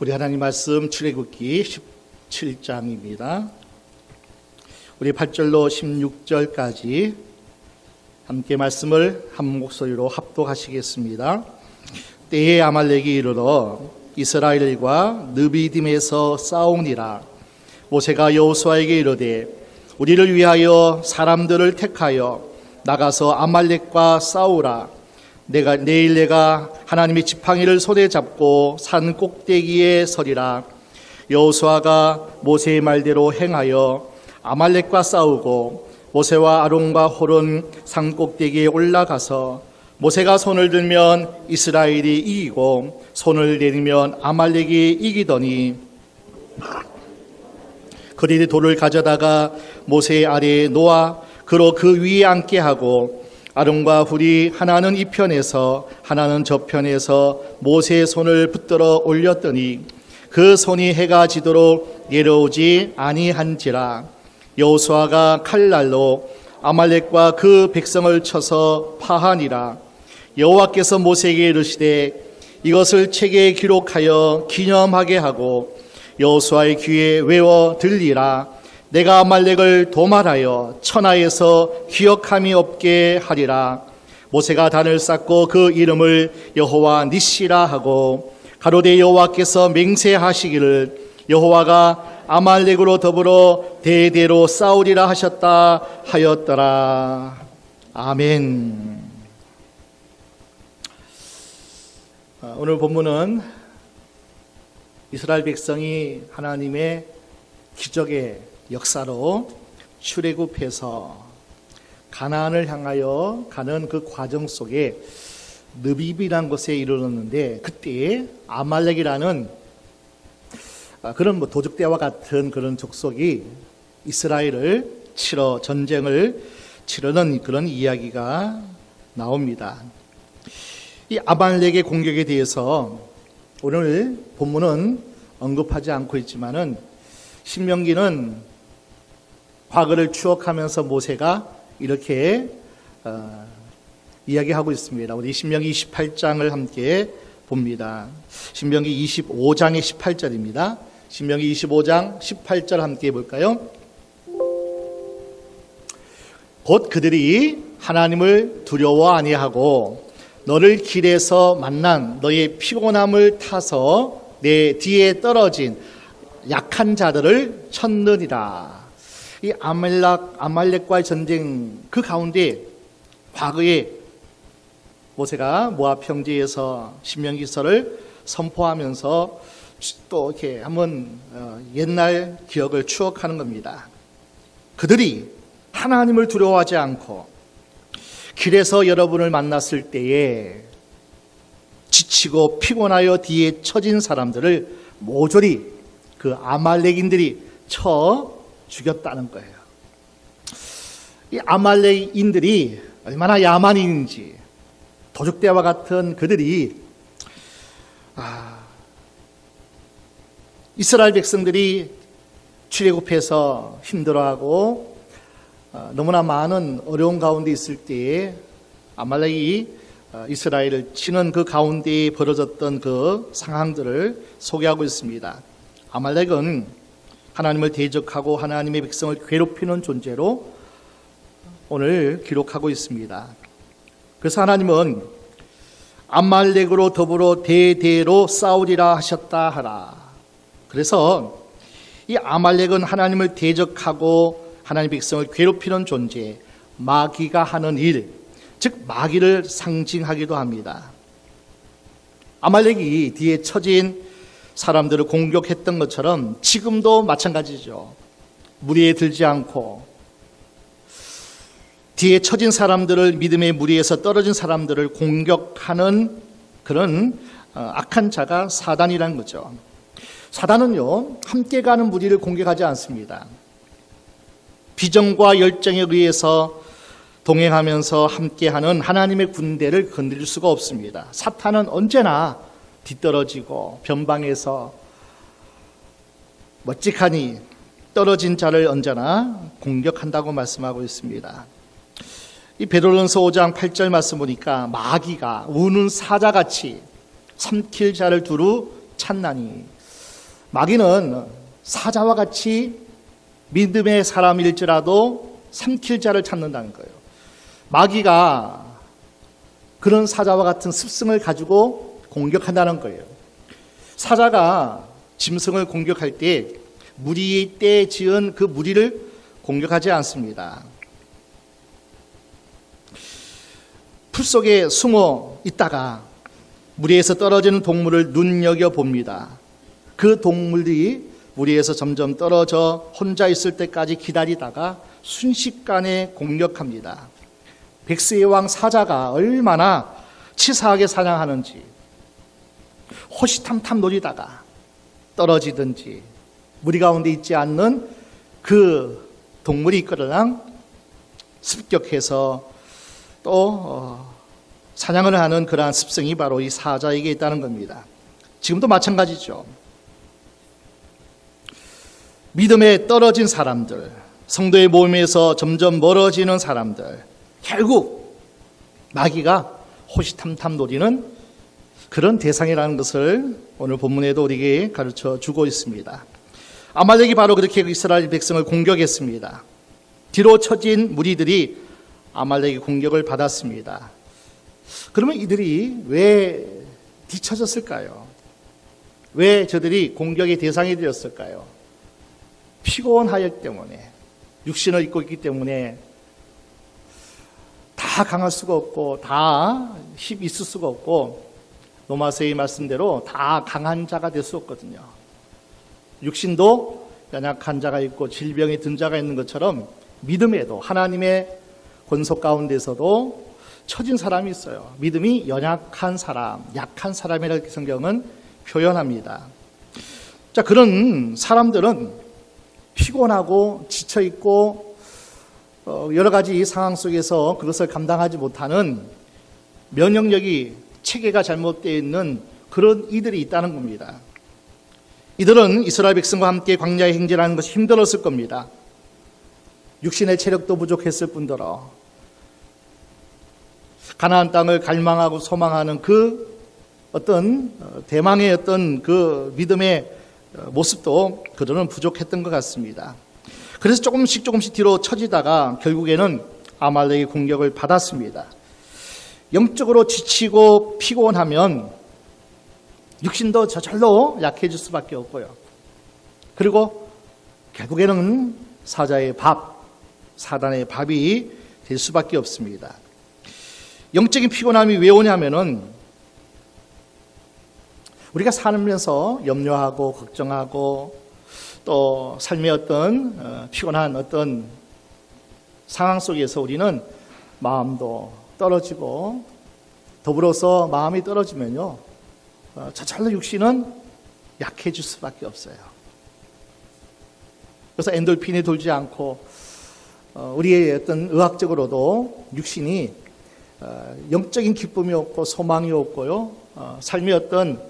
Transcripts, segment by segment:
우리 하나님 말씀 출애굽기 17장입니다. 우리 8절로 16절까지 함께 말씀을 한 목소리로 합독하시겠습니다. 때에 아말렉이 이르러 이스라엘과 느비딤에서 싸우니라. 모세가 여호수아에게 이르되 우리를 위하여 사람들을 택하여 나가서 아말렉과 싸우라. 내일 내가 하나님의 지팡이를 손에 잡고 산 꼭대기에 서리라. 여호수아가 모세의 말대로 행하여 아말렉과 싸우고 모세와 아론과 홀은 산 꼭대기에 올라가서 모세가 손을 들면 이스라엘이 이기고 손을 내리면 아말렉이 이기더니 그들이 돌을 가져다가 모세의 아래에 놓아 그로 그 위에 앉게 하고 아론과 훌이 하나는 이 편에서 하나는 저 편에서 모세의 손을 붙들어 올렸더니 그 손이 해가 지도록 내려오지 아니한지라. 여호수아가 칼날로 아말렉과 그 백성을 쳐서 파하니라. 여호와께서 모세에게 이르시되 이것을 책에 기록하여 기념하게 하고 여호수아의 귀에 외워 들리라. 내가 아말렉을 도말하여 천하에서 기억함이 없게 하리라. 모세가 단을 쌓고 그 이름을 여호와 니시라 하고 가로되 여호와께서 맹세하시기를 여호와가 아말렉으로 더불어 대대로 싸우리라 하셨다 하였더라. 아멘. 오늘 본문은 이스라엘 백성이 하나님의 기적의 역사로 출애굽해서 가나안을 향하여 가는 그 과정 속에 느비비라는 곳에 이르렀는데 그때 아말렉이라는 그런 도적대와 같은 그런 족속이 이스라엘을 전쟁을 치르는 그런 이야기가 나옵니다. 이 아말렉의 공격에 대해서 오늘 본문은 언급하지 않고 있지만은 신명기는 과거를 추억하면서 모세가 이렇게 이야기하고 있습니다. 우리 신명기 28장을 함께 봅니다. 신명기 25장의 18절입니다. 신명기 25장 18절 함께 볼까요? 곧 그들이 하나님을 두려워 아니하고 너를 길에서 만난 너의 피곤함을 타서 내 뒤에 떨어진 약한 자들을 쳤느니라. 이 아말렉과의 전쟁 그 가운데 과거에 모세가 모압 평지에서 신명기서를 선포하면서 또 이렇게 한번 옛날 기억을 추억하는 겁니다. 그들이 하나님을 두려워하지 않고 길에서 여러분을 만났을 때에 지치고 피곤하여 뒤에 처진 사람들을 모조리 그 아말렉인들이 쳐 죽였다는 거예요. 이 아말렉인들이 얼마나 야만인인지 도적대와 같은 그들이 이스라엘 백성들이 출애굽해서 힘들어하고 너무나 많은 어려운 가운데 있을 때에 아말렉이 이스라엘을 치는 그 가운데에 벌어졌던 그 상황들을 소개하고 있습니다. 아말렉은 하나님을 대적하고 하나님의 백성을 괴롭히는 존재로 오늘 기록하고 있습니다. 그래서 하나님은 아말렉으로 더불어 대대로 싸우리라 하셨다 하라. 그래서 이 아말렉은 하나님을 대적하고 하나님의 백성을 괴롭히는 존재, 마귀가 하는 일, 즉 마귀를 상징하기도 합니다. 아말렉이 뒤에 처진 사람들을 공격했던 것처럼 지금도 마찬가지죠. 무리에 들지 않고 뒤에 처진 사람들을 믿음의 무리에서 떨어진 사람들을 공격하는 그런 악한 자가 사단이라는 거죠. 사단은요 함께 가는 무리를 공격하지 않습니다. 비전과 열정에 의해서 동행하면서 함께하는 하나님의 군대를 건드릴 수가 없습니다. 사탄은 언제나 뒤떨어지고 변방에서 멋직하니 떨어진 자를 언제나 공격한다고 말씀하고 있습니다. 이 베드로전서 5장 8절 말씀 보니까 마귀가 우는 사자같이 삼킬 자를 두루 찾나니 마귀는 사자와 같이 믿음의 사람일지라도 삼킬 자를 찾는다는 거예요. 마귀가 그런 사자와 같은 습성을 가지고 공격한다는 거예요. 사자가 짐승을 공격할 때 무리 때 지은 그 무리를 공격하지 않습니다. 풀 속에 숨어 있다가 무리에서 떨어지는 동물을 눈여겨봅니다. 그 동물이 무리에서 점점 떨어져 혼자 있을 때까지 기다리다가 순식간에 공격합니다. 백수의 왕 사자가 얼마나 치사하게 사냥하는지, 호시탐탐 노리다가 떨어지든지 무리 가운데 있지 않는 그 동물이 이끌어당 습격해서 또 사냥을 하는 그러한 습성이 바로 이 사자에게 있다는 겁니다. 지금도 마찬가지죠. 믿음에 떨어진 사람들, 성도의 모임에서 점점 멀어지는 사람들, 결국 마귀가 호시탐탐 노리는 그런 대상이라는 것을 오늘 본문에도 우리에게 가르쳐 주고 있습니다. 아말렉이 바로 그렇게 이스라엘 백성을 공격했습니다. 뒤로 처진 무리들이 아말렉의 공격을 받았습니다. 그러면 이들이 왜 뒤처졌을까요? 왜 저들이 공격의 대상이 되었을까요? 피곤하였기 때문에, 육신을 입고 있기 때문에 다 강할 수가 없고 다 힘이 있을 수가 없고 로마서의 말씀대로 다 강한 자가 될 수 없거든요. 육신도 연약한 자가 있고 질병이 든 자가 있는 것처럼 믿음에도 하나님의 권속 가운데서도 처진 사람이 있어요. 믿음이 연약한 사람, 약한 사람이라고 성경은 표현합니다. 자, 그런 사람들은 피곤하고 지쳐있고 여러 가지 상황 속에서 그것을 감당하지 못하는 면역력이 체계가 잘못되어 있는 그런 이들이 있다는 겁니다. 이들은 이스라엘 백성과 함께 광야에 행진하는 것이 힘들었을 겁니다. 육신의 체력도 부족했을 뿐더러 가나안 땅을 갈망하고 소망하는 그 어떤 대망의 어떤 그 믿음의 모습도 그들은 부족했던 것 같습니다. 그래서 조금씩 뒤로 처지다가 결국에는 아말렉의 공격을 받았습니다. 영적으로 지치고 피곤하면 육신도 저절로 약해질 수밖에 없고요. 그리고 결국에는 사자의 밥, 사단의 밥이 될 수밖에 없습니다. 영적인 피곤함이 왜 오냐면은 우리가 살면서 염려하고 걱정하고 또 삶의 어떤 피곤한 어떤 상황 속에서 우리는 마음도 떨어지고 더불어서 마음이 떨어지면요 저절로 육신은 약해질 수밖에 없어요. 그래서 엔돌핀이 돌지 않고 우리의 어떤 의학적으로도 육신이 영적인 기쁨이 없고 소망이 없고요 삶의 어떤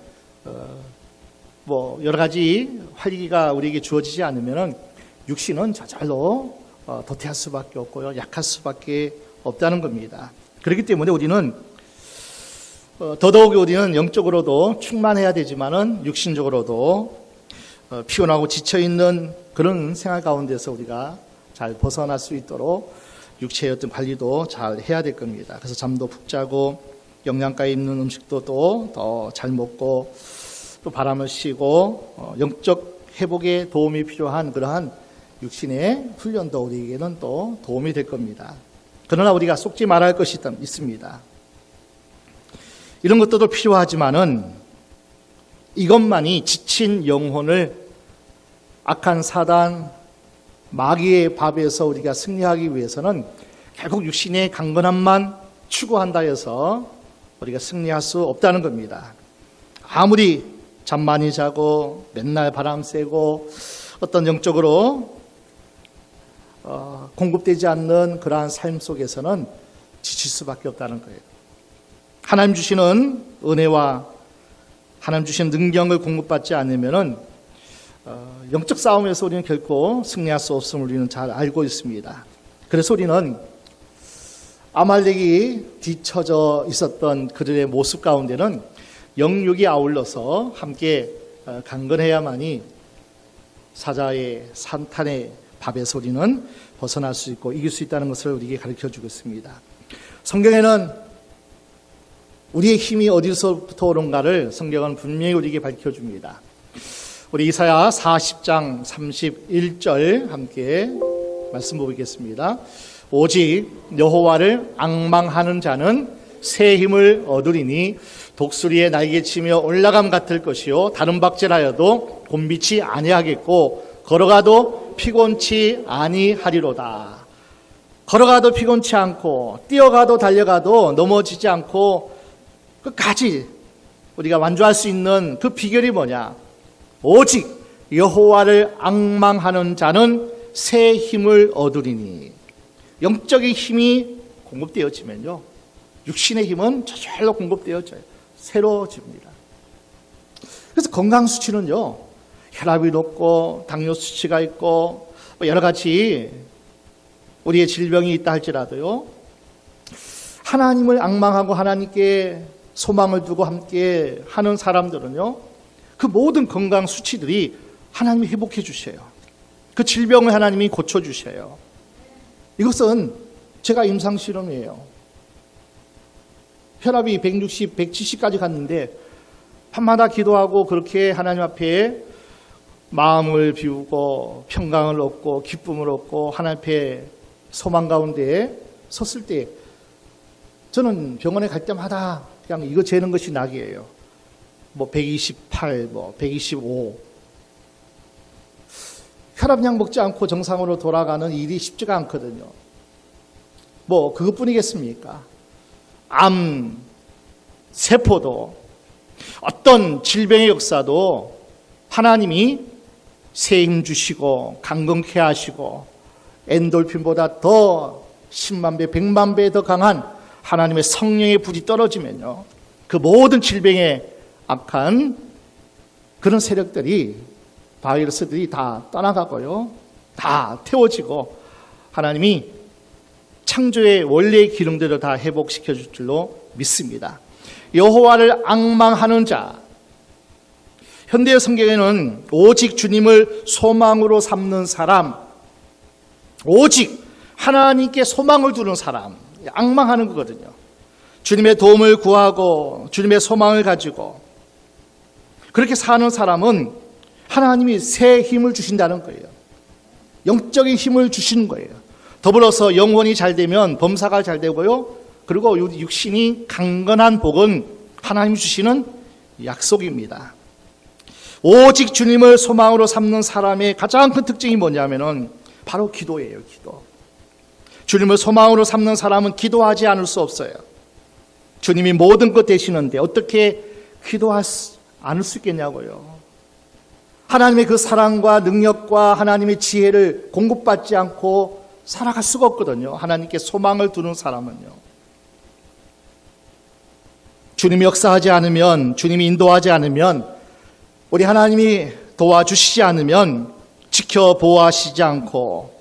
여러 가지 활기가 우리에게 주어지지 않으면은 육신은 저절로 도태할 수밖에 없고요 약할 수밖에 없다는 겁니다. 그렇기 때문에 우리는 더더욱 우리는 영적으로도 충만해야 되지만은 육신적으로도 피곤하고 지쳐 있는 그런 생활 가운데서 우리가 잘 벗어날 수 있도록 육체의 어떤 관리도 잘 해야 될 겁니다. 그래서 잠도 푹 자고 영양가 있는 음식도 또 더 잘 먹고 또 바람을 쉬고 영적 회복에 도움이 필요한 그러한 육신의 훈련도 우리에게는 또 도움이 될 겁니다. 그러나 우리가 속지 말아야 할 것이 있습니다. 이런 것들도 필요하지만은 이것만이 지친 영혼을 악한 사단, 마귀의 밥에서 우리가 승리하기 위해서는 결국 육신의 강건함만 추구한다 해서 우리가 승리할 수 없다는 겁니다. 아무리 잠 많이 자고 맨날 바람 쐬고 어떤 영적으로 공급되지 않는 그러한 삶 속에서는 지칠 수밖에 없다는 거예요. 하나님 주시는 은혜와 하나님 주신 능력을 공급받지 않으면은 영적 싸움에서 우리는 결코 승리할 수 없음을 우리는 잘 알고 있습니다. 그래서 우리는 아말렉이 뒤처져 있었던 그들의 모습 가운데는 영육이 아울러서 함께 강건해야만이 사자의 산탄의 밥의 소리는 벗어날 수 있고 이길 수 있다는 것을 우리에게 가르쳐주고 있습니다. 성경에는 우리의 힘이 어디서부터 오는가를 성경은 분명히 우리에게 밝혀줍니다. 우리 이사야 40장 31절 함께 말씀 보겠습니다. 오직 여호와를 앙망하는 자는 새 힘을 얻으리니 독수리의 날개치며 올라감 같을 것이요 다른 박질하여도 곤비치 아니하겠고 걸어가도 피곤치 아니하리로다. 걸어가도 피곤치 않고 뛰어가도 달려가도 넘어지지 않고 끝까지 우리가 완주할 수 있는 그 비결이 뭐냐? 오직 여호와를 앙망하는 자는 새 힘을 얻으리니. 영적인 힘이 공급되어지면요 육신의 힘은 저절로 공급되어져요. 새로워집니다. 그래서 건강 수치는요 혈압이 높고 당뇨 수치가 있고 여러 가지 우리의 질병이 있다 할지라도요 하나님을 앙망하고 하나님께 소망을 두고 함께 하는 사람들은요 그 모든 건강 수치들이 하나님이 회복해 주셔요. 그 질병을 하나님이 고쳐 주셔요. 이것은 제가 임상 실험이에요. 혈압이 160, 170까지 갔는데 밤마다 기도하고 그렇게 하나님 앞에 마음을 비우고 평강을 얻고 기쁨을 얻고 하나님 앞에 소망 가운데 섰을 때 저는 병원에 갈 때마다 그냥 이거 재는 것이 낙이에요. 뭐 128, 뭐 125. 혈압약 먹지 않고 정상으로 돌아가는 일이 쉽지가 않거든요. 뭐 그것뿐이겠습니까? 암, 세포도 어떤 질병의 역사도 하나님이 새 힘 주시고 강건케 하시고 엔돌핀보다 더 10만 배, 100만 배 더 강한 하나님의 성령의 불이 떨어지면요 그 모든 질병의 악한 그런 세력들이 바이러스들이 다 떠나가고요 다 태워지고 하나님이 창조의 원래의 기능들을 다 회복시켜 줄 줄로 믿습니다. 여호와를 앙망하는 자, 현대의 성경에는 오직 주님을 소망으로 삼는 사람, 오직 하나님께 소망을 두는 사람, 앙망하는 거거든요. 주님의 도움을 구하고 주님의 소망을 가지고 그렇게 사는 사람은 하나님이 새 힘을 주신다는 거예요. 영적인 힘을 주시는 거예요. 더불어서 영혼이 잘 되면 범사가 잘 되고요. 그리고 육신이 강건한 복은 하나님이 주시는 약속입니다. 오직 주님을 소망으로 삼는 사람의 가장 큰 특징이 뭐냐면은 바로 기도예요. 기도. 주님을 소망으로 삼는 사람은 기도하지 않을 수 없어요. 주님이 모든 것 되시는데 어떻게 기도하지 않을 수 있겠냐고요. 하나님의 그 사랑과 능력과 하나님의 지혜를 공급받지 않고 살아갈 수가 없거든요. 하나님께 소망을 두는 사람은요. 주님이 역사하지 않으면, 주님이 인도하지 않으면, 우리 하나님이 도와주시지 않으면, 지켜보호하시지 않고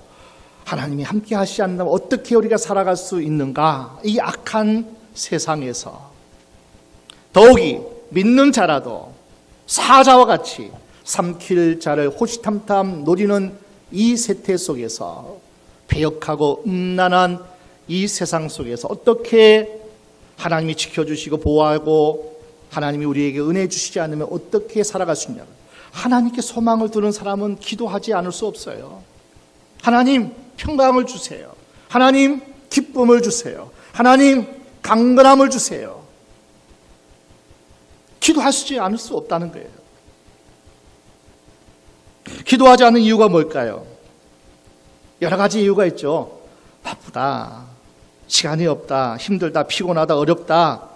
하나님이 함께 하시지 않는다면 어떻게 우리가 살아갈 수 있는가? 이 악한 세상에서 더욱이 믿는 자라도 사자와 같이 삼킬 자를 호시탐탐 노리는 이 세태 속에서 배역하고 음란한 이 세상 속에서 어떻게 하나님이 지켜주시고 보호하고 하나님이 우리에게 은혜 주시지 않으면 어떻게 살아갈 수 있냐. 하나님께 소망을 두는 사람은 기도하지 않을 수 없어요. 하나님 평강을 주세요. 하나님 기쁨을 주세요. 하나님 강건함을 주세요. 기도하지 않을 수 없다는 거예요. 기도하지 않는 이유가 뭘까요? 여러 가지 이유가 있죠. 바쁘다, 시간이 없다, 힘들다, 피곤하다, 어렵다.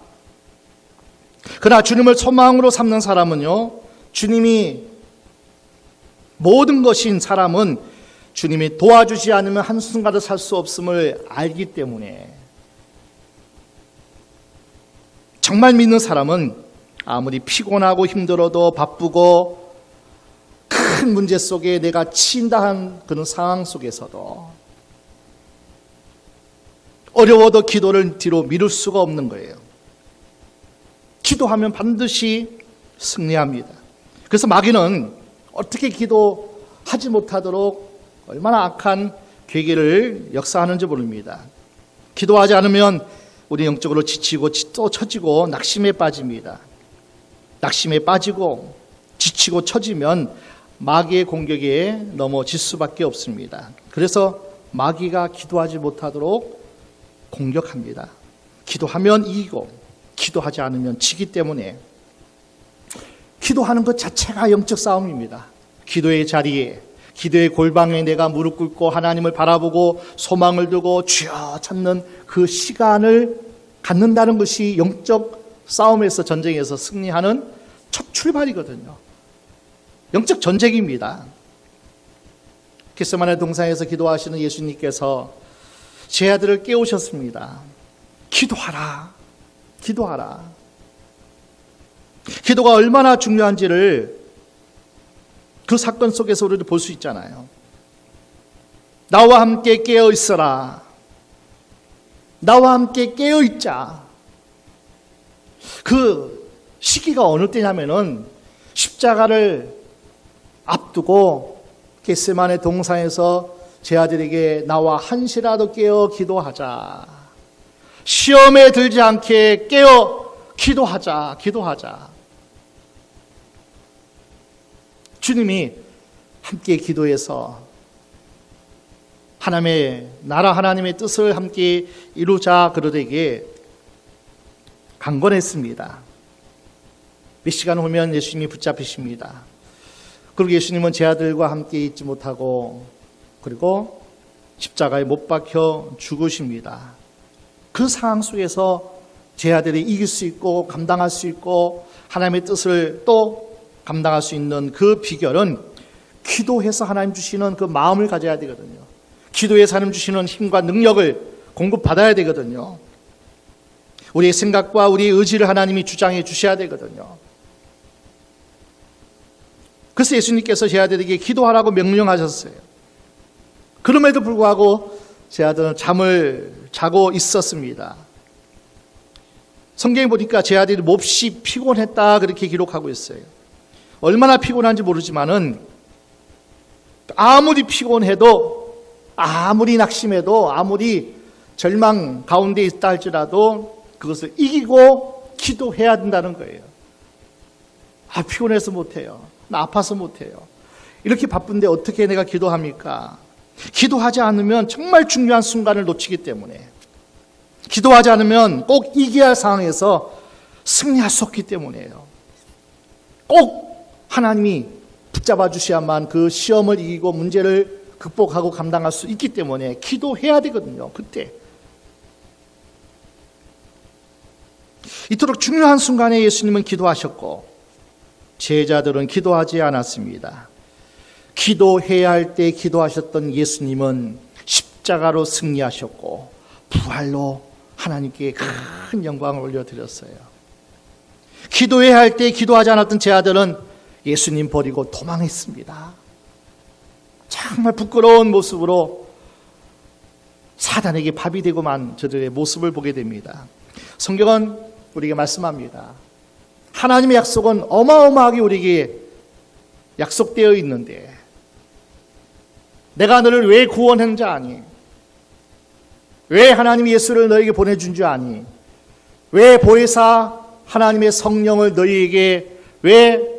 그러나 주님을 소망으로 삼는 사람은요, 주님이 모든 것인 사람은 주님이 도와주지 않으면 한순간도 살 수 없음을 알기 때문에 정말 믿는 사람은 아무리 피곤하고 힘들어도 바쁘고 큰 문제 속에 내가 치인다 한 그런 상황 속에서도 어려워도 기도를 뒤로 미룰 수가 없는 거예요. 기도하면 반드시 승리합니다. 그래서 마귀는 어떻게 기도 하지 못하도록 얼마나 악한 괴계를 역사하는지 모릅니다. 기도하지 않으면 우리 영적으로 지치고 또 처지고 낙심에 빠집니다. 낙심에 빠지고 지치고 처지면 마귀의 공격에 넘어질 수밖에 없습니다. 그래서 마귀가 기도하지 못하도록 공격합니다. 기도하면 이기고 기도하지 않으면 지기 때문에 기도하는 것 자체가 영적 싸움입니다. 기도의 자리에, 기도의 골방에 내가 무릎 꿇고 하나님을 바라보고 소망을 두고 주여 찾는 그 시간을 갖는다는 것이 영적 싸움에서, 전쟁에서 승리하는 첫 출발이거든요. 영적 전쟁입니다. 겟세마네 동산에서 기도하시는 예수님께서 제 아들을 깨우셨습니다. 기도하라. 기도하라. 기도가 얼마나 중요한지를 그 사건 속에서 우리도 볼 수 있잖아요. 나와 함께 깨어 있어라. 나와 함께 깨어 있자. 그 시기가 어느 때냐면은 십자가를 앞두고 겟세마네 동산에서 제 아들에게 나와 한시라도 깨어 기도하자. 시험에 들지 않게 깨어 기도하자. 기도하자. 주님이 함께 기도해서 하나님의 나라, 하나님의 뜻을 함께 이루자 그들에게 강권했습니다. 몇 시간 후면 예수님이 붙잡히십니다. 그리고 예수님은 제 아들과 함께 있지 못하고 그리고 십자가에 못 박혀 죽으십니다. 그 상황 속에서 제 아들이 이길 수 있고 감당할 수 있고 하나님의 뜻을 또 감당할 수 있는 그 비결은 기도해서 하나님 주시는 그 마음을 가져야 되거든요. 기도해서 하나님 주시는 힘과 능력을 공급받아야 되거든요. 우리의 생각과 우리의 의지를 하나님이 주장해 주셔야 되거든요. 그래서 예수님께서 제 아들에게 기도하라고 명령하셨어요. 그럼에도 불구하고 제 아들은 잠을 자고 있었습니다. 성경에 보니까 제 아들이 몹시 피곤했다 그렇게 기록하고 있어요. 얼마나 피곤한지 모르지만은 아무리 피곤해도 아무리 낙심해도 아무리 절망 가운데 있다 할지라도 그것을 이기고 기도해야 된다는 거예요. 피곤해서 못해요. 나 아파서 못해요. 이렇게 바쁜데 어떻게 내가 기도합니까? 기도하지 않으면 정말 중요한 순간을 놓치기 때문에, 기도하지 않으면 꼭 이겨야 할 상황에서 승리할 수 없기 때문이에요. 꼭 하나님이 붙잡아 주셔야만 그 시험을 이기고 문제를 극복하고 감당할 수 있기 때문에 기도해야 되거든요. 그때 이토록 중요한 순간에 예수님은 기도하셨고 제자들은 기도하지 않았습니다. 기도해야 할 때 기도하셨던 예수님은 십자가로 승리하셨고 부활로 하나님께 큰 영광을 올려드렸어요. 기도해야 할 때 기도하지 않았던 제자들은 예수님 버리고 도망했습니다. 정말 부끄러운 모습으로 사단에게 밥이 되고만 저들의 모습을 보게 됩니다. 성경은 우리에게 말씀합니다. 하나님의 약속은 어마어마하게 우리에게 약속되어 있는데 내가 너를 왜 구원한 자 아니? 왜 하나님 예수를 너에게 보내준 줄 아니? 왜 보혜사 하나님의 성령을 너희에게 왜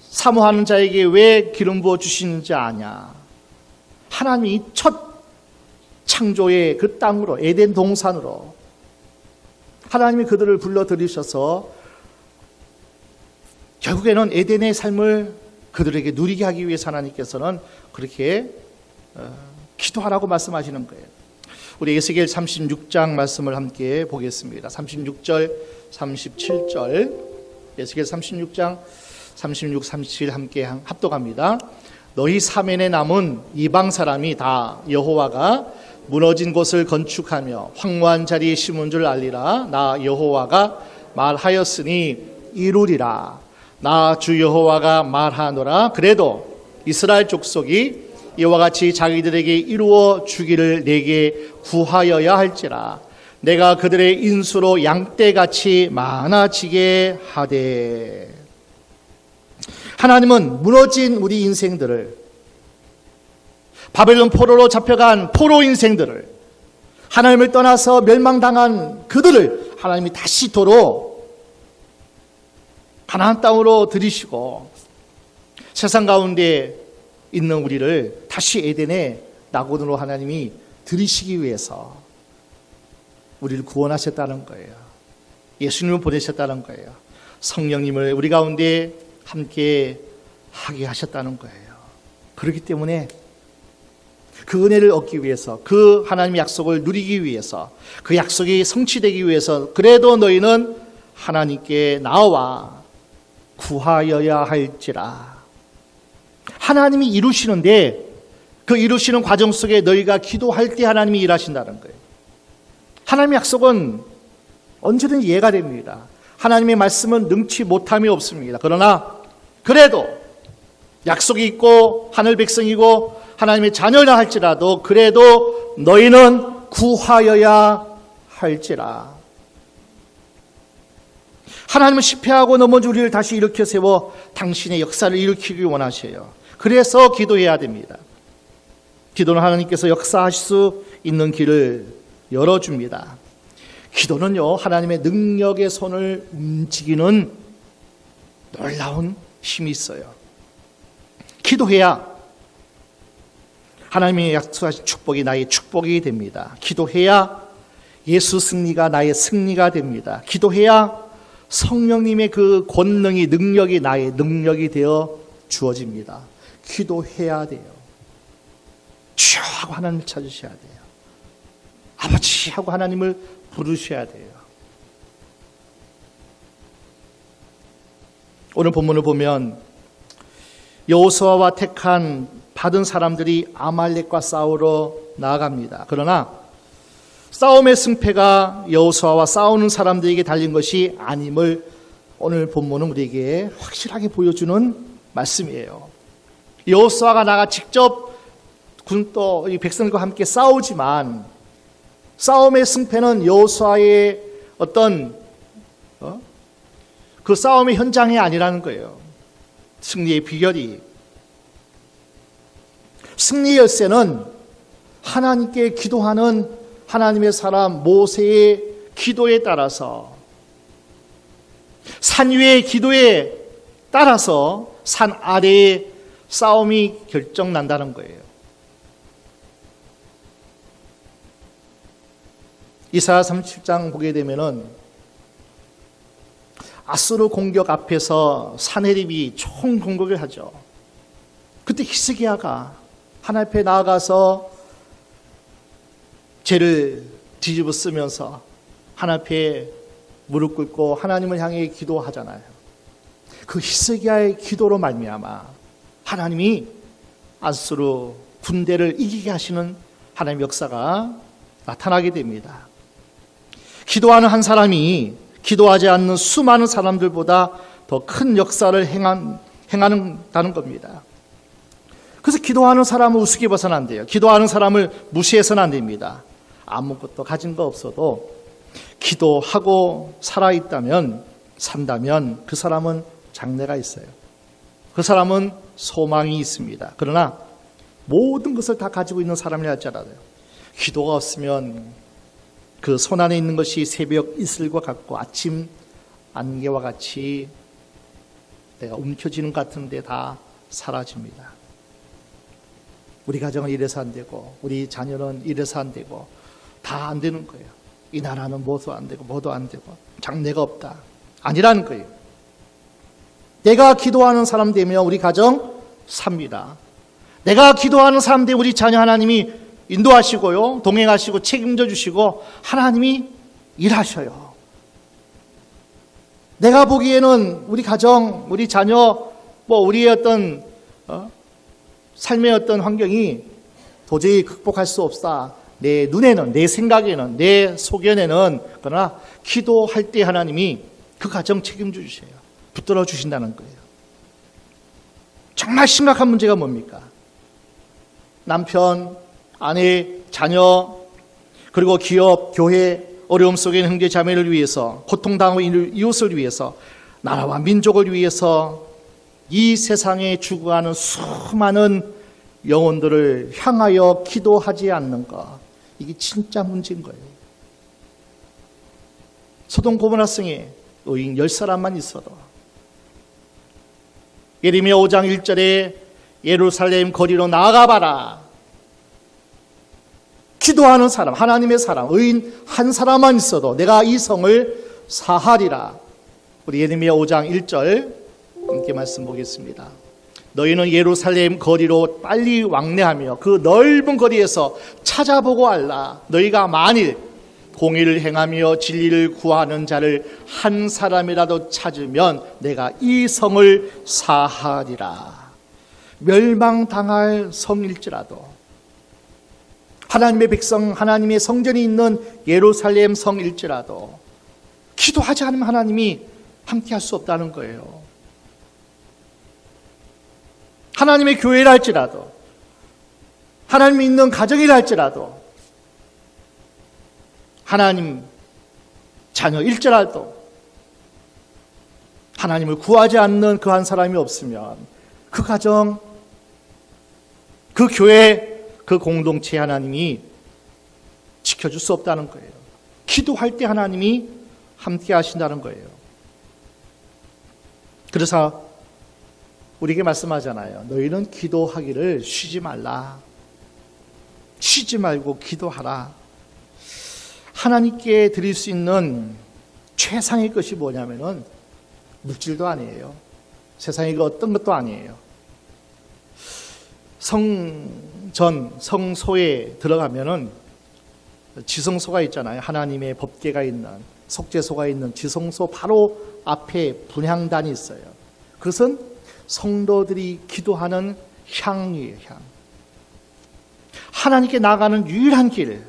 사모하는 자에게 왜 기름 부어 주시는지 아냐? 하나님이 첫 창조의 그 땅으로 에덴 동산으로 하나님이 그들을 불러들이셔서 결국에는 에덴의 삶을 그들에게 누리게 하기 위해서 하나님께서는 그렇게 기도하라고 말씀하시는 거예요. 우리 에스겔 36장 말씀을 함께 보겠습니다. 36절, 37절 에스겔 36장 36, 37 함께 합독합니다. 너희 사면에 남은 이방 사람이 다 여호와가 무너진 곳을 건축하며 황무한 자리에 심은 줄 알리라. 나 여호와가 말하였으니 이루리라. 나 주 여호와가 말하노라. 그래도 이스라엘 족속이 이와 같이 자기들에게 이루어 주기를 내게 구하여야 할지라. 내가 그들의 인수로 양떼같이 많아지게 하되. 하나님은 무너진 우리 인생들을 바벨론 포로로 잡혀간 포로 인생들을, 하나님을 떠나서 멸망당한 그들을 하나님이 다시 도로 가나안 땅으로 들이시고 세상 가운데 있는 우리를 다시 에덴의 낙원으로 하나님이 들이시기 위해서 우리를 구원하셨다는 거예요. 예수님을 보내셨다는 거예요. 성령님을 우리 가운데 함께 하게 하셨다는 거예요. 그렇기 때문에 그 은혜를 얻기 위해서, 그 하나님의 약속을 누리기 위해서, 그 약속이 성취되기 위해서 그래도 너희는 하나님께 나와 구하여야 할지라. 하나님이 이루시는데 그 이루시는 과정 속에 너희가 기도할 때 하나님이 일하신다는 거예요. 하나님의 약속은 언제든 이해가 됩니다. 하나님의 말씀은 능치 못함이 없습니다. 그러나 그래도 약속이 있고 하늘 백성이고 하나님의 자녀라 할지라도 그래도 너희는 구하여야 할지라. 하나님은 실패하고 넘어진 우리를 다시 일으켜 세워 당신의 역사를 일으키기 원하셔요. 그래서 기도해야 됩니다. 기도는 하나님께서 역사하실 수 있는 길을 열어줍니다. 기도는요, 하나님의 능력의 손을 움직이는 놀라운 힘이 있어요. 기도해야 하나님의 약속하신 축복이 나의 축복이 됩니다. 기도해야 예수 승리가 나의 승리가 됩니다. 기도해야 성령님의 그 권능이, 능력이 나의 능력이 되어 주어집니다. 기도해야 돼요. 주여 하고 하나님을 찾으셔야 돼요. 아버지 하고 하나님을 부르셔야 돼요. 오늘 본문을 보면 여호수아와 택한 받은 사람들이 아말렉과 싸우러 나아갑니다. 그러나 싸움의 승패가 여호수아와 싸우는 사람들에게 달린 것이 아님을 오늘 본문은 우리에게 확실하게 보여주는 말씀이에요. 여호수아가 나가 직접 또 이 백성들과 함께 싸우지만 싸움의 승패는 여호수아의 어떤 그 싸움의 현장이 아니라는 거예요. 승리의 비결이, 승리의 열쇠는 하나님께 기도하는 하나님의 사람 모세의 기도에 따라서, 산 위의 기도에 따라서 산 아래의 싸움이 결정난다는 거예요. 이사야 37장 보게 되면은 아수르 공격 앞에서 사네립이 총 공격을 하죠. 그때 히스기야가 하나님 앞에 나아가서 죄를 뒤집어 쓰면서 하나님 앞에 무릎 꿇고 하나님을 향해 기도하잖아요. 그 히스기야의 기도로 말미암아 하나님이 아수르 군대를 이기게 하시는 하나님의 역사가 나타나게 됩니다. 기도하는 한 사람이 기도하지 않는 수많은 사람들보다 더 큰 역사를 행한다는 겁니다. 그래서 기도하는 사람을 우습게 봐서는 안 돼요. 기도하는 사람을 무시해서는 안 됩니다. 아무것도 가진 거 없어도 기도하고 살아있다면, 산다면 그 사람은 장래가 있어요. 그 사람은 소망이 있습니다. 그러나 모든 것을 다 가지고 있는 사람이라 할지라도 기도가 없으면 그 손안에 있는 것이 새벽 이슬과 같고 아침 안개와 같이 내가 움켜쥐는 것 같은데 다 사라집니다. 우리 가정은 이래서 안 되고 우리 자녀는 이래서 안 되고 다 안 되는 거예요. 이 나라는 뭐도 안 되고 뭐도 안 되고 장래가 없다. 아니라는 거예요. 내가 기도하는 사람 되면 우리 가정 삽니다. 내가 기도하는 사람 되면 우리 자녀 하나님이 인도하시고요, 동행하시고 책임져 주시고 하나님이 일하셔요. 내가 보기에는 우리 가정, 우리 자녀, 우리의 어떤 삶의 어떤 환경이 도저히 극복할 수 없다. 내 눈에는, 내 생각에는, 내 소견에는, 그러나 기도할 때 하나님이 그 가정 책임져 주셔요. 붙들어 주신다는 거예요. 정말 심각한 문제가 뭡니까? 남편, 아내, 자녀, 그리고 기업, 교회, 어려움 속에 있는 형제 자매를 위해서, 고통당하고 있는 이웃을 위해서, 나라와 민족을 위해서 이 세상에 죽어가는 수많은 영혼들을 향하여 기도하지 않는가? 이게 진짜 문제인 거예요. 소돔 고모라 성에 의인 10사람만 있어도 예레미야 5장 1절에 예루살렘 거리로 나가봐라. 기도하는 사람, 하나님의 사람, 의인 한 사람만 있어도 내가 이 성을 사하리라. 우리 예레미야 5장 1절 함께 말씀 보겠습니다. 너희는 예루살렘 거리로 빨리 왕래하며 그 넓은 거리에서 찾아보고 알라. 너희가 만일 공의를 행하며 진리를 구하는 자를 한 사람이라도 찾으면 내가 이 성을 사하리라. 멸망당할 성일지라도 하나님의 백성, 하나님의 성전이 있는 예루살렘 성일지라도 기도하지 않으면 하나님이 함께 할 수 없다는 거예요. 하나님의 교회라 할지라도, 하나님이 있는 가정이라 할지라도, 하나님 자녀일지라도 하나님을 구하지 않는 그 한 사람이 없으면 그 가정, 그 교회, 그 공동체 하나님이 지켜줄 수 없다는 거예요. 기도할 때 하나님이 함께 하신다는 거예요. 그래서 우리에게 말씀하잖아요. 너희는 기도하기를 쉬지 말라. 쉬지 말고 기도하라. 하나님께 드릴 수 있는 최상의 것이 뭐냐면은 물질도 아니에요. 세상에 어떤 것도 아니에요. 성전, 성소에 들어가면은 지성소가 있잖아요. 하나님의 법궤가 있는, 속죄소가 있는 지성소 바로 앞에 분향단이 있어요. 그것은 성도들이 기도하는 향이에요, 향. 하나님께 나가는 유일한 길,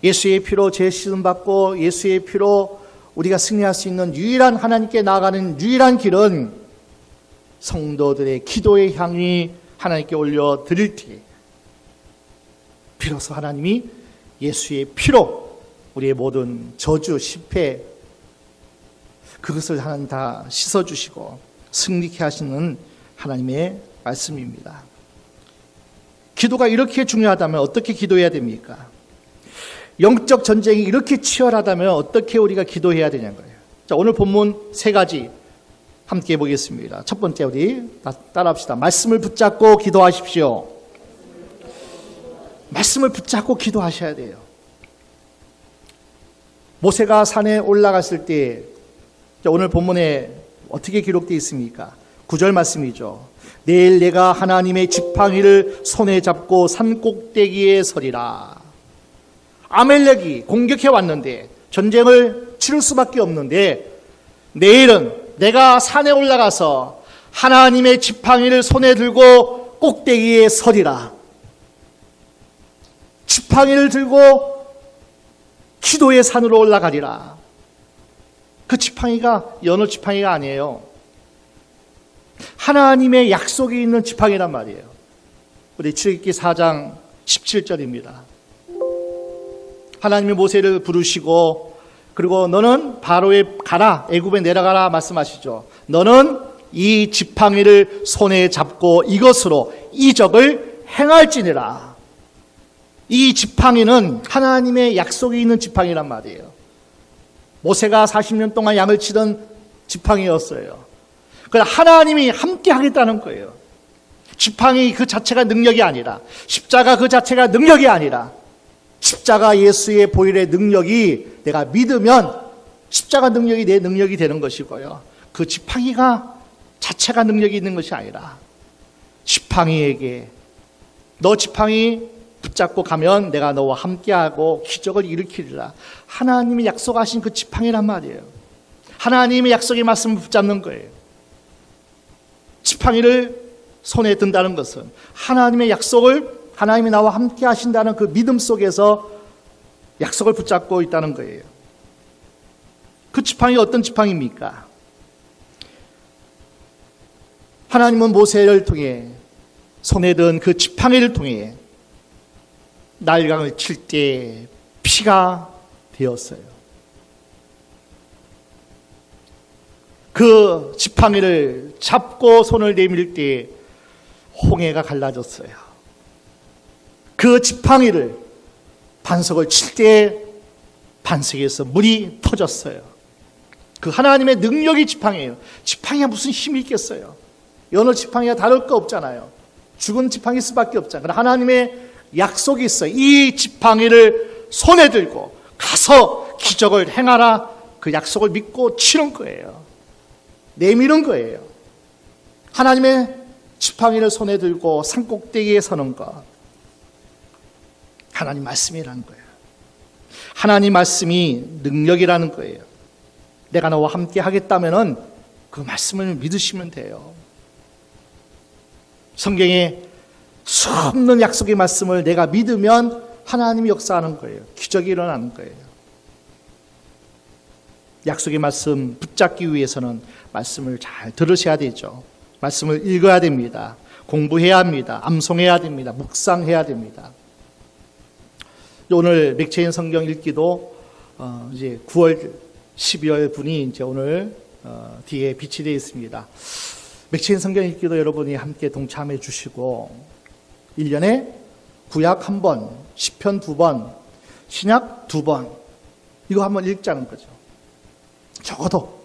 예수의 피로 죄 씻음 받고 예수의 피로 우리가 승리할 수 있는 유일한, 하나님께 나가는 유일한 길은 성도들의 기도의 향이 하나님께 올려 드릴 때 비로소 하나님이 예수의 피로 우리의 모든 저주, 실패 그것을 하나님 다 씻어주시고 승리케 하시는 하나님의 말씀입니다. 기도가 이렇게 중요하다면 어떻게 기도해야 됩니까? 영적 전쟁이 이렇게 치열하다면 어떻게 우리가 기도해야 되냐는 거예요. 자, 오늘 본문 3가지 함께 보겠습니다. 첫 번째, 우리 따라합시다. 말씀을 붙잡고 기도하십시오. 말씀을 붙잡고 기도하셔야 돼요. 모세가 산에 올라갔을 때 오늘 본문에 어떻게 기록되어 있습니까? 9절 말씀이죠. 내일 내가 하나님의 지팡이를 손에 잡고 산 꼭대기에 서리라. 아멜렉이 공격해 왔는데 전쟁을 치를 수밖에 없는데 내일은 내가 산에 올라가서 하나님의 지팡이를 손에 들고 꼭대기에 서리라. 지팡이를 들고 기도의 산으로 올라가리라. 그 지팡이가 여느 지팡이가 아니에요. 하나님의 약속이 있는 지팡이란 말이에요. 우리 출애굽기 4장 17절입니다. 하나님이 모세를 부르시고 그리고 너는 바로에 가라, 애굽에 내려가라 말씀하시죠. 너는 이 지팡이를 손에 잡고 이것으로 이적을 행할지니라. 이 지팡이는 하나님의 약속이 있는 지팡이란 말이에요. 모세가 40년 동안 양을 치던 지팡이였어요. 그러나 하나님이 함께 하겠다는 거예요. 지팡이 그 자체가 능력이 아니라, 십자가 그 자체가 능력이 아니라, 십자가 예수의 보혈의 능력이 내가 믿으면 십자가 능력이 내 능력이 되는 것이고요. 그 지팡이가 자체가 능력이 있는 것이 아니라 지팡이에게 너 지팡이 붙잡고 가면 내가 너와 함께하고 기적을 일으키리라. 하나님이 약속하신 그 지팡이란 말이에요. 하나님의 약속의 말씀을 붙잡는 거예요. 지팡이를 손에 든다는 것은 하나님의 약속을, 하나님이 나와 함께 하신다는 그 믿음 속에서 약속을 붙잡고 있다는 거예요. 그 지팡이가 어떤 지팡이입니까? 하나님은 모세를 통해 손에 든 그 지팡이를 통해 날강을 칠 때 피가 되었어요. 그 지팡이를 잡고 손을 내밀 때 홍해가 갈라졌어요. 그 지팡이를 반석을 칠 때 반석에서 물이 터졌어요. 그 하나님의 능력이 지팡이에요. 지팡이가 무슨 힘이 있겠어요? 여느 지팡이가 다를 거 없잖아요. 죽은 지팡이 수밖에 없잖아요. 그러나 하나님의 약속이 있어요. 이 지팡이를 손에 들고 가서 기적을 행하라. 그 약속을 믿고 치는 거예요. 내미는 거예요. 하나님의 지팡이를 손에 들고 산꼭대기에 서는 것. 하나님 말씀이라는 거예요. 하나님 말씀이 능력이라는 거예요. 내가 너와 함께 하겠다면은 그 말씀을 믿으시면 돼요. 성경에 수없는 약속의 말씀을 내가 믿으면 하나님이 역사하는 거예요. 기적이 일어나는 거예요. 약속의 말씀 붙잡기 위해서는 말씀을 잘 들으셔야 되죠. 말씀을 읽어야 됩니다. 공부해야 합니다. 암송해야 됩니다. 묵상해야 됩니다. 오늘 맥체인 성경 읽기도 이제 9월, 12월 분이 이제 오늘 뒤에 빛이 되어 있습니다. 맥체인 성경 읽기도 여러분이 함께 동참해 주시고 1년에 구약 1번, 시편 2번, 신약 2번 이거 한번 읽자는 거죠. 적어도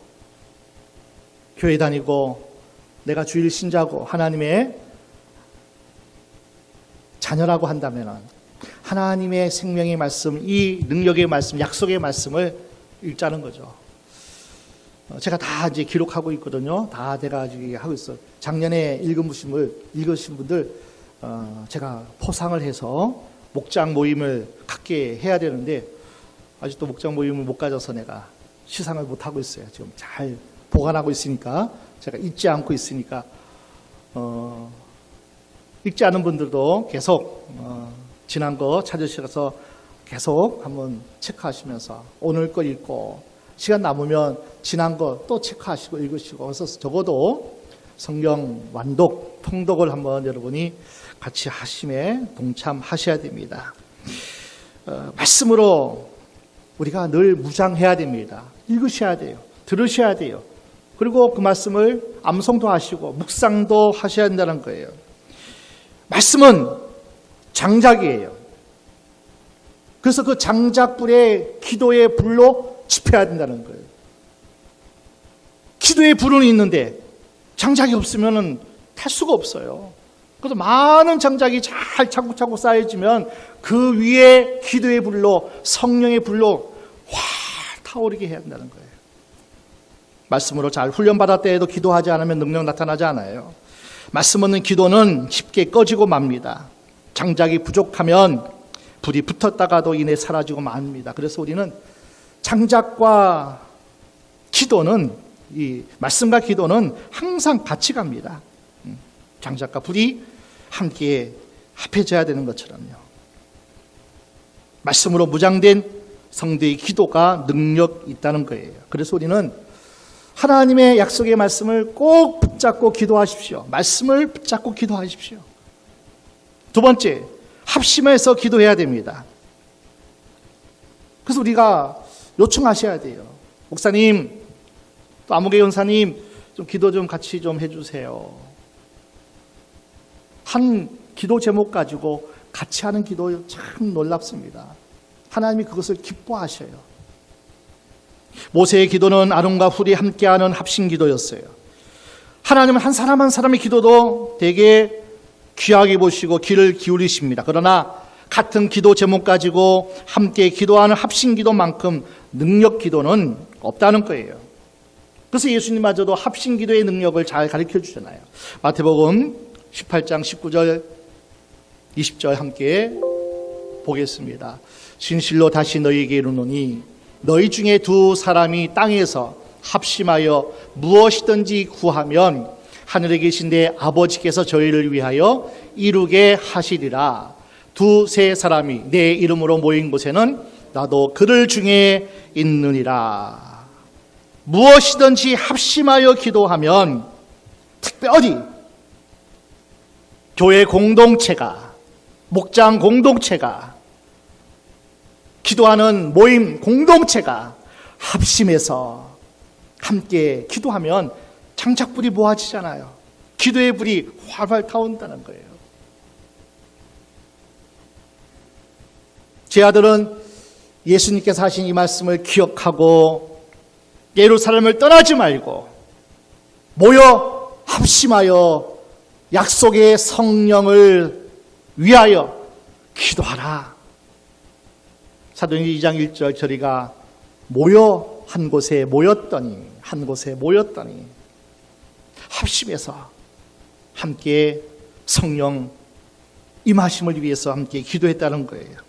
교회 다니고 내가 주일 신자고 하나님의 자녀라고 한다면 하나님의 생명의 말씀, 이 능력의 말씀, 약속의 말씀을 읽자는 거죠. 제가 다 이제 기록하고 있거든요. 다 제가 하고 있어요. 작년에 읽으신 분들 제가 포상을 해서 목장 모임을 갖게 해야 되는데 아직도 목장 모임을 못 가져서 내가 시상을 못 하고 있어요. 지금 잘 보관하고 있으니까 제가 잊지 않고 있으니까 읽지 않은 분들도 계속 지난 거 찾으셔서 계속 한번 체크하시면서 오늘 거 읽고 시간 남으면 지난 거 또 체크하시고 읽으시고 그래서 적어도 성경 완독, 통독을 한번 여러분이 같이 하심에 동참하셔야 됩니다. 말씀으로 우리가 늘 무장해야 됩니다. 읽으셔야 돼요. 들으셔야 돼요. 그리고 그 말씀을 암송도 하시고 묵상도 하셔야 한다는 거예요. 말씀은 장작이에요. 그래서 그 장작불에 기도의 불로 지펴야 된다는 거예요. 기도의 불은 있는데 장작이 없으면 탈 수가 없어요. 그래서 많은 장작이 잘 차곡차곡 쌓여지면 그 위에 기도의 불로 성령의 불로 확 타오르게 해야 한다는 거예요. 말씀으로 잘 훈련받았을 때에도 기도하지 않으면 능력 나타나지 않아요. 말씀 없는 기도는 쉽게 꺼지고 맙니다. 장작이 부족하면 불이 붙었다가도 이내 사라지고 맙니다. 그래서 우리는 장작과 기도는 이 말씀과 기도는 항상 같이 갑니다. 장작과 불이 함께 합해져야 되는 것처럼요. 말씀으로 무장된 성도의 기도가 능력 있다는 거예요. 그래서 우리는 하나님의 약속의 말씀을 꼭 붙잡고 기도하십시오. 말씀을 붙잡고 기도하십시오. 두 번째, 합심해서 기도해야 됩니다. 그래서 우리가 요청하셔야 돼요. 목사님, 또 아무개 연사님, 좀 기도 좀 같이 좀 해주세요. 한 기도 제목 가지고 같이 하는 기도 참 놀랍습니다. 하나님이 그것을 기뻐하셔요. 모세의 기도는 아론과 훌이 함께하는 합심 기도였어요. 하나님은 한 사람 한 사람의 기도도 되게 귀하게 보시고 귀를 기울이십니다. 그러나 같은 기도 제목 가지고 함께 기도하는 합심 기도만큼 능력 기도는 없다는 거예요. 그래서 예수님마저도 합심 기도의 능력을 잘 가르쳐 주잖아요. 마태복음 18장 19절 20절 함께 보겠습니다. 진실로 다시 너희에게 이르노니 너희 중에 두 사람이 땅에서 합심하여 무엇이든지 구하면 하늘에 계신 내 아버지께서 저희를 위하여 이루게 하시리라. 두세 사람이 내 이름으로 모인 곳에는 나도 그들 중에 있느니라. 무엇이든지 합심하여 기도하면 특별히 교회 공동체가, 목장 공동체가, 기도하는 모임 공동체가 합심해서 함께 기도하면 장작불이 모아지잖아요. 기도의 불이 활활 타온다는 거예요. 제 아들은 예수님께서 하신 이 말씀을 기억하고 예루살렘을 떠나지 말고 모여 합심하여 약속의 성령을 위하여 기도하라. 사도행전 2장 1절 저리가 모여 한 곳에 모였더니 합심해서 함께 성령 임하심을 위해서 함께 기도했다는 거예요.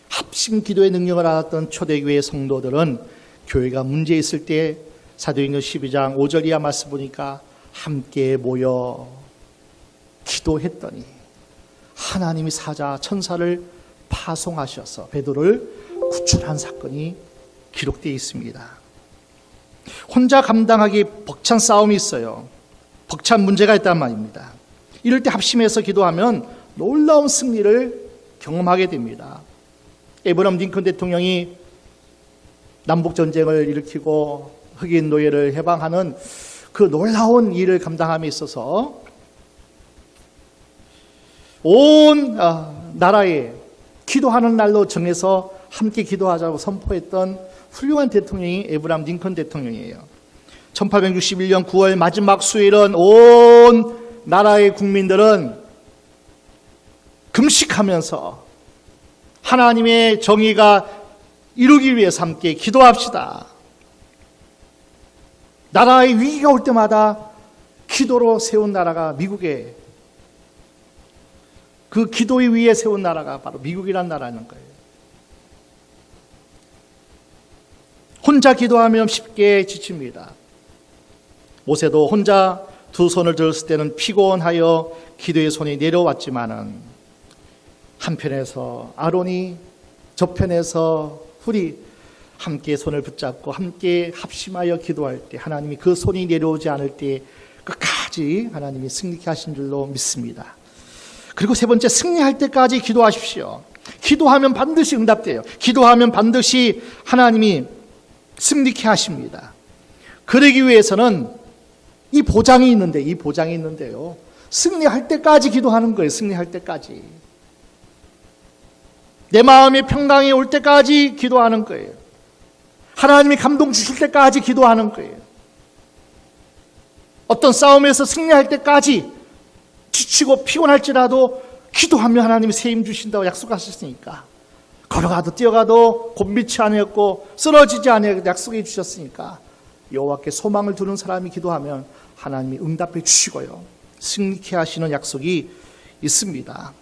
합심 기도의 능력을 알았던 초대교회 성도들은 교회가 문제 있을 때 사도행전 12장 5절 이하 말씀 보니까 함께 모여 기도했더니 하나님이 사자 천사를 파송하셔서 베드로를 구출한 사건이 기록되어 있습니다. 혼자 감당하기 벅찬 싸움이 있어요. 벅찬 문제가 있단 말입니다. 이럴 때 합심해서 기도하면 놀라운 승리를 경험하게 됩니다. 에브라임 링컨 대통령이 남북전쟁을 일으키고 흑인 노예를 해방하는 그 놀라운 일을 감당함에 있어서 온 나라에 기도하는 날로 정해서 함께 기도하자고 선포했던 훌륭한 대통령이 에브라임 링컨 대통령이에요. 1861년 9월 마지막 수요일은 온 나라의 국민들은 금식하면서 하나님의 정의가 이루기 위해서 함께 기도합시다. 나라의 위기가 올 때마다 기도로 세운 나라가 미국에, 그 기도의 위에 세운 나라가 바로 미국이란 나라는 거예요. 혼자 기도하면 쉽게 지칩니다. 모세도 혼자 두 손을 들었을 때는 피곤하여 기도의 손이 내려왔지만은 한편에서 아론이 저편에서 훌이 함께 손을 붙잡고 함께 합심하여 기도할 때 하나님이 그 손이 내려오지 않을 때 끝까지 하나님이 승리케 하신 줄로 믿습니다. 그리고 세 번째, 승리할 때까지 기도하십시오. 기도하면 반드시 응답돼요. 기도하면 반드시 하나님이 승리케 하십니다. 그러기 위해서는 이 보장이 있는데요. 승리할 때까지 기도하는 거예요. 승리할 때까지. 내 마음의 평강이 올 때까지 기도하는 거예요. 하나님이 감동 주실 때까지 기도하는 거예요. 어떤 싸움에서 승리할 때까지 지치고 피곤할지라도 기도하면 하나님이 세임 주신다고 약속하셨으니까, 걸어가도 뛰어가도 곤비치 아니었고 쓰러지지 아니하고 약속해 주셨으니까 여호와께 소망을 두는 사람이 기도하면 하나님이 응답해 주시고요, 승리케 하시는 약속이 있습니다.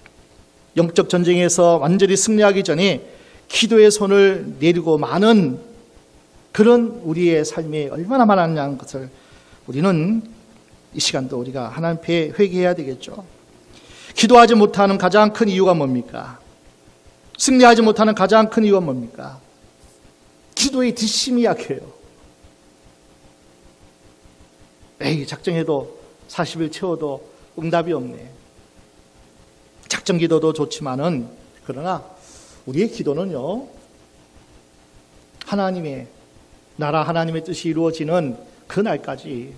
영적 전쟁에서 완전히 승리하기 전에 기도의 손을 내리고 마는 그런 우리의 삶이 얼마나 많았냐는 것을 우리는 이 시간도 우리가 하나님 앞에 회개해야 되겠죠. 기도하지 못하는 가장 큰 이유가 뭡니까? 승리하지 못하는 가장 큰 이유가 뭡니까? 기도의 뒷심이 약해요. 작정해도 40일 채워도 응답이 없네. 작정 기도도 좋지만은, 그러나 우리의 기도는요, 하나님의 나라, 하나님의 뜻이 이루어지는 그날까지,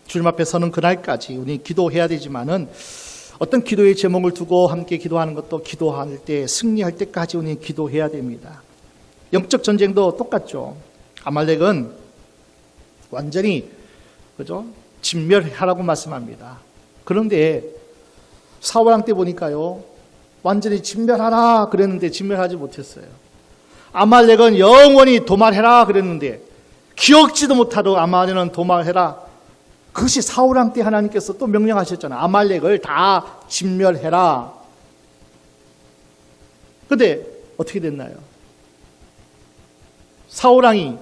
주님 앞에 서는 그날까지 우리 기도해야 되지만은, 어떤 기도의 제목을 두고 함께 기도하는 것도 기도할 때, 승리할 때까지 우리 기도해야 됩니다. 영적 전쟁도 똑같죠. 아말렉은 완전히 진멸하라고 말씀합니다. 그런데 사울왕 때 보니까요, 완전히 진멸하라 그랬는데 진멸하지 못했어요. 아말렉은 영원히 도말해라 그랬는데 기억지도 못하도록 아말렉은 도말해라. 그것이 사울왕 때 하나님께서 또 명령하셨잖아요. 아말렉을 다 진멸해라. 그런데 어떻게 됐나요? 사울왕이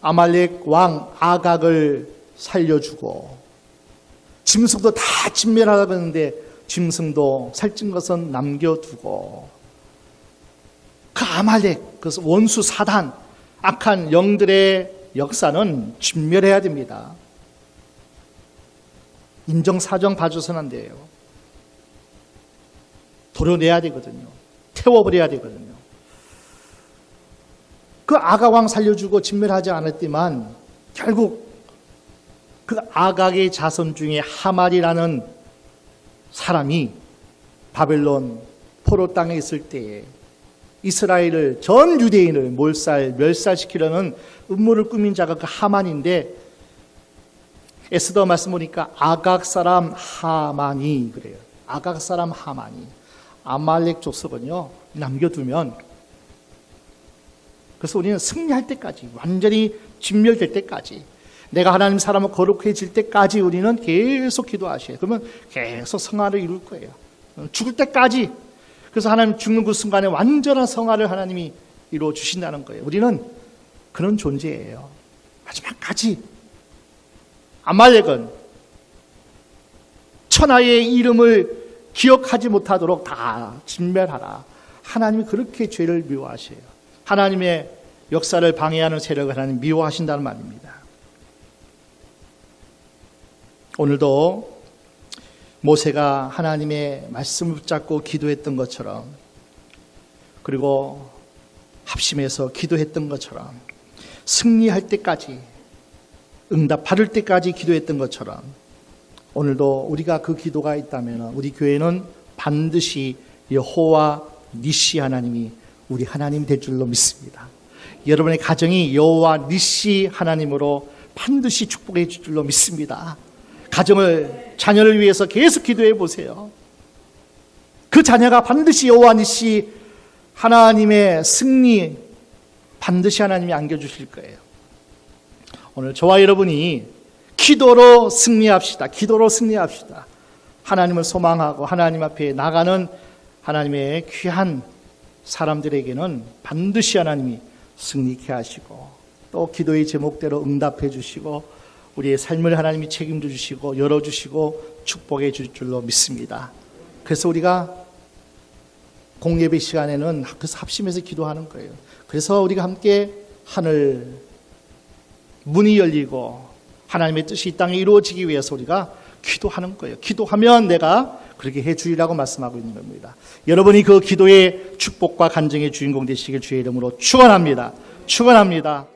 아말렉 왕 아각을 살려주고 짐승도 다 진멸하라고 했는데 짐승도 살찐 것은 남겨두고, 그 아말렉, 그 원수 사단, 악한 영들의 역사는 진멸해야 됩니다. 인정사정 봐줘서는 안 돼요. 도려내야 되거든요. 태워버려야 되거든요. 그 아가왕 살려주고 진멸하지 않았지만 결국 그 아각의 자손 중에 하만이라는 사람이 바벨론 포로 땅에 있을 때에 이스라엘을, 전 유대인을 멸살시키려는 음모를 꾸민 자가 그 하만인데, 에스더 말씀 보니까 아각 사람 하만이 그래요. 아각 사람 하만이. 아말렉 족속은요 남겨두면, 그래서 우리는 승리할 때까지, 완전히 진멸될 때까지, 내가 하나님 사람을 거룩해질 때까지 우리는 계속 기도하셔요. 그러면 계속 성화를 이룰 거예요. 죽을 때까지. 그래서 하나님 죽는 그 순간에 완전한 성화를 하나님이 이루어 주신다는 거예요. 우리는 그런 존재예요. 마지막까지. 아말렉은 천하의 이름을 기억하지 못하도록 다 진멸하라. 하나님이 그렇게 죄를 미워하셔요. 하나님의 역사를 방해하는 세력을 하나님 미워하신다는 말입니다. 오늘도 모세가 하나님의 말씀을 붙잡고 기도했던 것처럼, 그리고 합심해서 기도했던 것처럼, 승리할 때까지, 응답 받을 때까지 기도했던 것처럼, 오늘도 우리가 그 기도가 있다면 우리 교회는 반드시 여호와 니시 하나님이 우리 하나님 될 줄로 믿습니다. 여러분의 가정이 여호와 니시 하나님으로 반드시 축복해 줄 줄로 믿습니다. 가정을, 자녀를 위해서 계속 기도해 보세요. 그 자녀가 반드시 여호와 니시 하나님의 승리 반드시 하나님이 안겨주실 거예요. 오늘 저와 여러분이 기도로 승리합시다. 기도로 승리합시다. 하나님을 소망하고 하나님 앞에 나가는 하나님의 귀한 사람들에게는 반드시 하나님이 승리케 하시고, 또 기도의 제목대로 응답해 주시고, 우리의 삶을 하나님이 책임져 주시고 열어주시고 축복해 줄 줄로 믿습니다. 그래서 우리가 공예배 시간에는 그래서 합심해서 기도하는 거예요. 그래서 우리가 함께 하늘 문이 열리고 하나님의 뜻이 이 땅에 이루어지기 위해서 우리가 기도하는 거예요. 기도하면 내가 그렇게 해주리라고 말씀하고 있는 겁니다. 여러분이 그 기도의 축복과 간증의 주인공 되시길 주의 이름으로 축원합니다. 축원합니다.